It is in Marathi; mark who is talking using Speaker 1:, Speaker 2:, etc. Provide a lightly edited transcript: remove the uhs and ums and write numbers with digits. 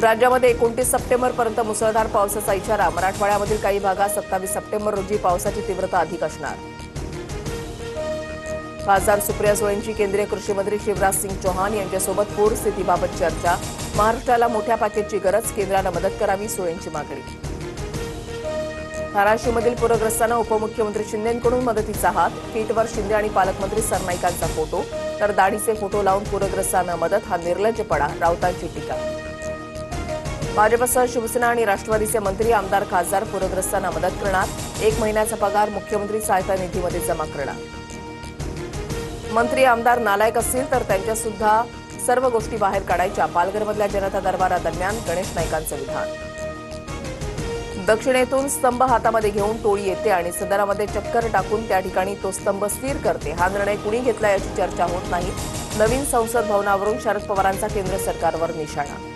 Speaker 1: राज्यामध्ये 29 सप्टेंबरपर्यंत मुसळधार पावसाचा इशारा. मराठवाड्यामधील काही भागात 27 सप्टेंबर रोजी पावसाची तीव्रता अधिक असणार. खासदार सुप्रिया सुळेंची केंद्रीय कृषी मंत्री शिवराज सिंग चौहान यांच्यासोबत पूर स्थितीबाबत चर्चा. महाराष्ट्राला मोठ्या पॅकेजची गरज, केंद्रानं मदत करावी, सुळेंची मागणी. धाराशिवमधील पूरग्रस्तांना उपमुख्यमंत्री शिंदेंकडून मदतीचा हात. ट्विटवर शिंदे आणि पालकमंत्री सरनाईकांचा फोटो, तर दाढीचे फोटो लावून पूरग्रस्तांना मदत हा निर्लज्जपणा, राऊतांची टीका. भाजपसह शिवसेना आणि राष्ट्रवादीचे मंत्री, आमदार, खासदार पूरग्रस्तांना मदत करणार. 1 महिन्याचा पगार मुख्यमंत्री सहायता निधीमध्ये जमा करणार. मंत्री आमदार नालायक असतील तर त्यांच्या सुद्धा सर्व गोष्टी बाहेर काढायच्या. पालघरमधल्या जनता दरबारादरम्यान गणेश नाईकांचं विधान. दक्षिणेतून स्तंभ हातामध्ये घेऊन टोळी येते आणि सदनामध्ये चक्कर टाकून त्या ठिकाणी तो स्तंभ स्थिर करते. हा निर्णय कुणी घेतला याची चर्चा होत नाही. नवीन संसद भवनावरून शरद पवारांचा केंद्र सरकारवर निशाणा.